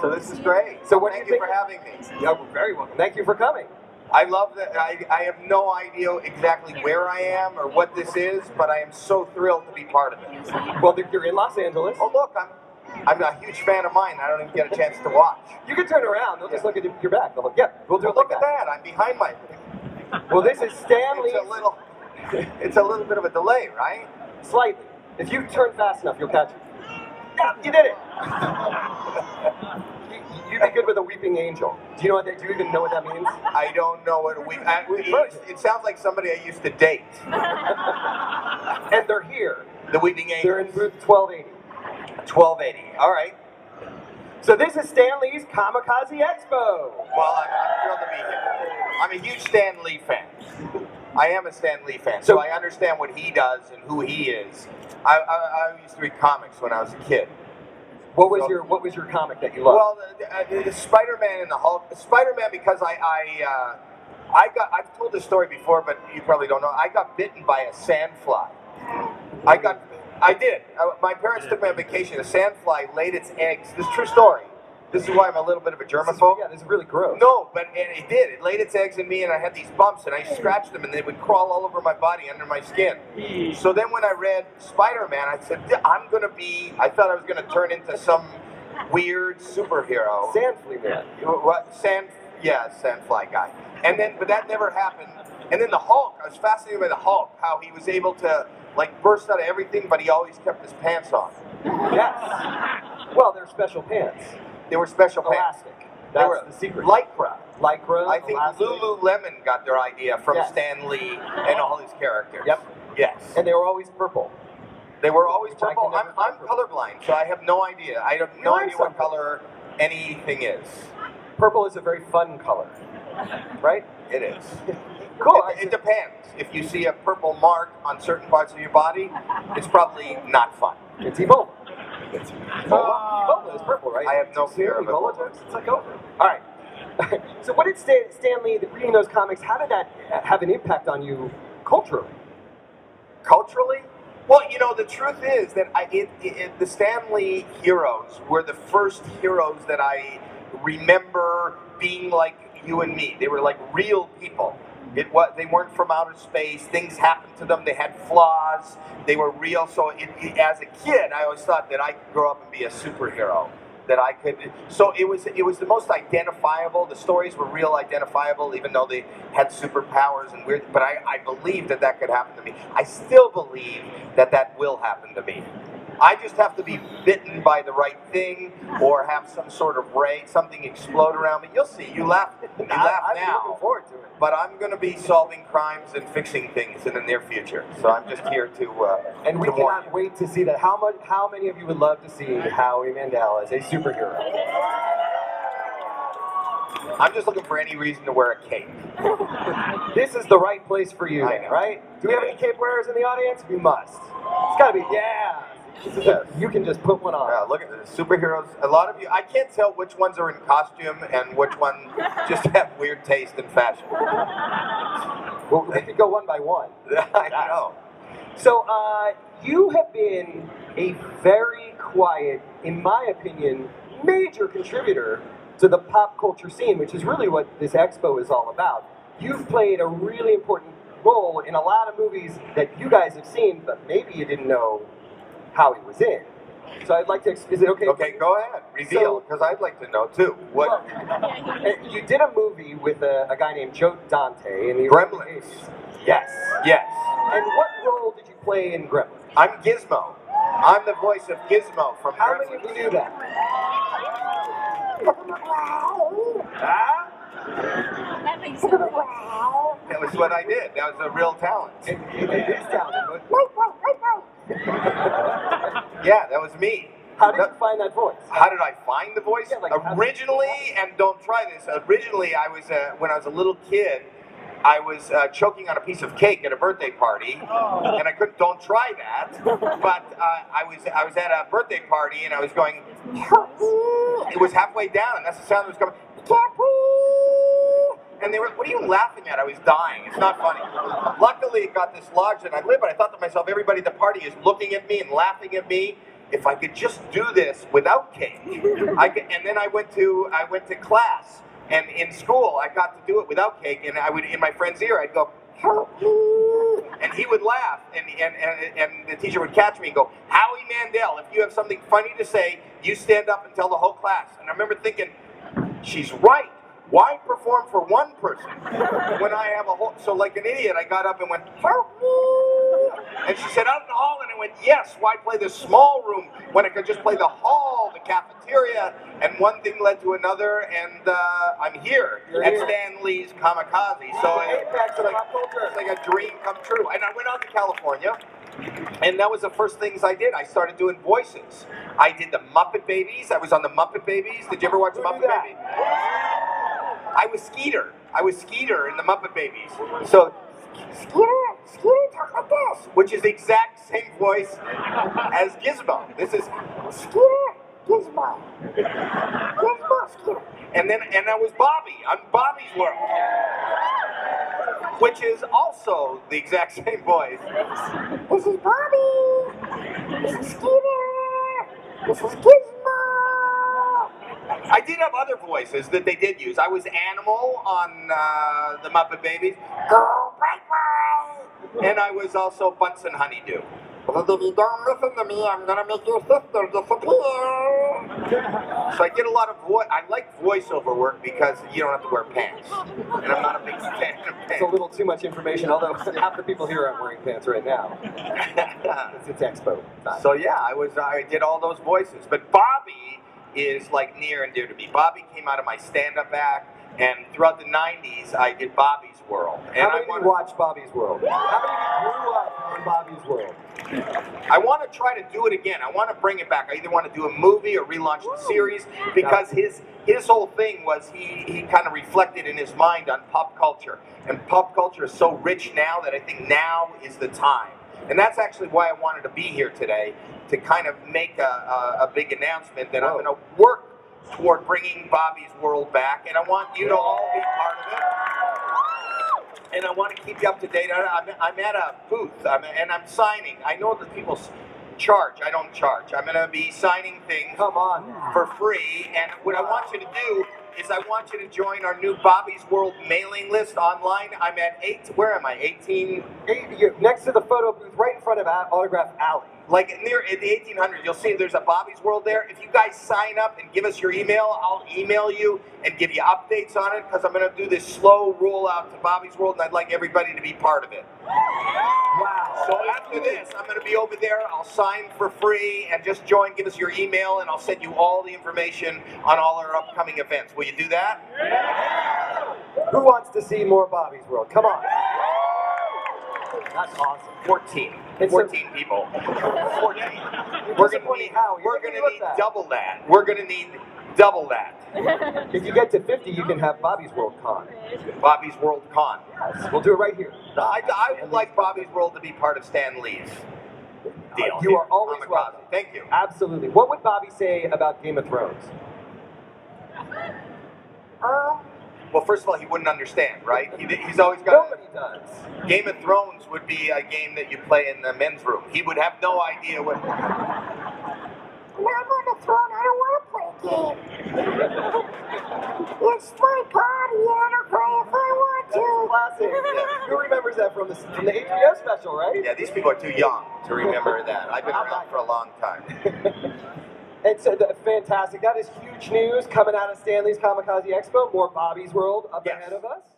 So this is great. So what do Thank you you think? for having me. Yeah, well, very welcome. Thank you for coming. I love that. I have no idea exactly where I am or what this is, but I am so thrilled to be part of it. Well, you're in Los Angeles. Oh look, I'm a huge fan of mine. I don't even get a chance to watch. You can turn around. They'll just look at your back. They'll look, yep, we'll do Well, it like look at that. I'm behind my. Well, this is Stanley's. It's a little bit of a delay, right? Slightly. If you turn fast enough, you'll catch it. Yeah, you did it. You'd be good with a weeping angel. Do you know what that? Do you even know what that means? I don't know what it sounds like somebody I used to date. And they're here. The Weeping Angels. They're in booth 1280. 1280. All right. So this is Stanley's Comikaze Expo. Well, I'm thrilled to be here. I'm a huge Stan Lee fan. I am a Stan Lee fan, So so I understand what he does and who he is. I used to read comics when I was a kid. What was your comic that you loved? Well, the Spider-Man and the Hulk. Spider-Man because I've told this story before, but you probably don't know. I got bitten by a sandfly. I did. My parents took me on vacation. A sandfly laid its eggs. This is a true story. This is why I'm a little bit of a germaphobe. This is really gross. No, but it did. It laid its eggs in me, and I had these bumps, and I scratched them, and they would crawl all over my body, under my skin. So then when I read Spider-Man, I said, I thought I was going to turn into some weird superhero. Sandfly man. What? Sandfly guy. But that never happened. And then the Hulk, I was fascinated by the Hulk, how he was able to, burst out of everything, but he always kept his pants on. Yes. Well, they're special pants. They were special pants. Elastic. That's the secret. Lycra. I think Lululemon got their idea from Stan Lee and all his characters. Yep. Yes. And they were always purple. They were always purple. I can never I'm colorblind, so I have no idea. I have no idea what color anything is. Purple is a very fun color, right? It is. Cool. It depends. If you see a purple mark on certain parts of your body, it's probably not fun. It's Ebola. Ebola is purple, right? I have no fear of Ebola Ebola. jokes. It's like over. All right. So what did Stan Lee, reading those comics, how did that have an impact on you culturally? Culturally? Well, the truth is that the Stan Lee heroes were the first heroes that I remember being like you and me. They were like real people. They weren't from outer space. Things happened to them. They had flaws. They were real. So as a kid, I always thought that I could grow up and be a superhero. That I could. So it was the most identifiable. The stories were real identifiable, even though they had superpowers and weird. But I believed that could happen to me. I still believe that will happen to me. I just have to be bitten by the right thing, or have some sort of ray, something explode around me. You'll see. You laugh. You laugh I'm now. looking forward to it. But I'm going to be solving crimes and fixing things in the near future. So I'm just here to. And we cannot wait to see that. How many of you would love to see Howie Mandel as a superhero? I'm just looking for any reason to wear a cape. This is the right place for you, I know. right? Do we have any cape wearers in the audience? We must. It's got to be, yeah. You can just put one on. Look at the superheroes. A lot of you, I can't tell which ones are in costume and which one just have weird taste in fashion. Well, we could go one by one. I know. So, you have been a very quiet, in my opinion, major contributor to the pop culture scene, which is really what this expo is all about. You've played a really important role in a lot of movies that you guys have seen, but maybe you didn't know Howie was in. So I'd like to, is it okay? Okay, go ahead, reveal, because I'd like to know too. What? Well, you did a movie with a guy named Joe Dante in the Gremlins. Yes. Yes. And what role did you play in Gremlins? I'm Gizmo. I'm the voice of Gizmo from How Gremlins. many of you knew that? Huh? That was what I did. That was a real talent. It is talented, Yeah, that was me. How did you find that voice? How did I find the voice? Yeah, Originally, and don't try this. Originally, I was when I was a little kid. I was choking on a piece of cake at a birthday party, and I couldn't. Don't try that. But I was at a birthday party, and I was going. It was halfway down, and that's the sound that was coming. And they were, what are you laughing at? I was dying. It's not funny. Luckily, it got dislodged, and I lived. But I thought to myself, everybody at the party is looking at me and laughing at me. if I could just do this without cake, and then I went to class, and in school I got to do it without cake, and I would, in my friend's ear, I'd go, help me, and he would laugh, and the teacher would catch me and go, Howie Mandel, if you have something funny to say, you stand up and tell the whole class. And I remember thinking, she's right. Why perform for one person when I have a whole... So like an idiot, I got up and went, help me. And she said, out in the hall. And I went, yes, why play the small room when I could just play the hall, the cafeteria? And one thing led to another, and I'm here at Stan Lee's Comikaze. So it's like a dream come true. And I went out to California, and that was the first things I did. I started doing voices. I did the Muppet Babies. I was on the Muppet Babies. Did you ever watch the Muppet Babies? I was Skeeter. I was Skeeter in the Muppet Babies. So, Skeeter talk like this, which is the exact same voice as Gizmo. This is Skeeter, Gizmo. Gizmo, Skeeter. And I was Bobby on Bobby's World, which is also the exact same voice. This is Bobby. This is Skeeter. This is Gizmo. I did have other voices that they did use. I was Animal on the Muppet Babies. Go, bye-bye! And I was also Bunsen Honeydew. But if you don't listen to me, I'm gonna make your sister disappear. So I did a lot of I like voiceover work because you don't have to wear pants. And I'm not a big fan of pants. It's a little too much information, although half the people here aren't wearing pants right now. It's Expo time. So yeah, I did all those voices. But Bobby is like near and dear to me. Bobby came out of my stand-up act, and throughout the 90s, I did Bobby's World. And how many of you watched Bobby's World? How many of you grew up on Bobby's World? I want to try to do it again. I want to bring it back. I either want to do a movie or relaunch the series, because his whole thing was he kind of reflected in his mind on pop culture. And pop culture is so rich now that I think now is the time. And that's actually why I wanted to be here today, to kind of make a big announcement that I'm going to work toward bringing Bobby's World back, and I want you to all be part of it. And I want to keep you up to date. I'm at a booth, and I'm signing. I know that people charge. I don't charge. I'm going to be signing things for free, and what I want you to do is I want you to join our new Bobby's World mailing list online. I'm at 18... next to the photo booth, right in front of Autograph Alley. Like near the 1800s, you'll see there's a Bobby's World there. If you guys sign up and give us your email, I'll email you and give you updates on it, because I'm going to do this slow rollout to Bobby's World, and I'd like everybody to be part of it. Wow. So after this, I'm going to be over there. I'll sign for free, and just join, give us your email, and I'll send you all the information on all our upcoming events. Will you do that? Yeah. Who wants to see more Bobby's World? Come on. That's awesome. 14 people. 14. We're going to need double that. We're going to need double that. If you get to 50, you can have Bobby's World Con. Bobby's World Con. Yes, we'll do it right here. I would like Bobby's World to be part of Stan Lee's deal. You are always welcome. Thank you. Absolutely. What would Bobby say about Game of Thrones? Well, first of all, he wouldn't understand, right? He's always got... Nobody does. Game of Thrones would be a game that you play in the men's room. He would have no idea what... When I'm on the throne, I don't want to play a game. It's my party, and I'll play if I want to. Classic. Yeah. Who remembers that from the HBO special, right? Yeah, these people are too young to remember that. I've been around for a long time. And so, fantastic. That is huge news coming out of Stan Lee's Comikaze Expo. More Bobby's World up ahead of us.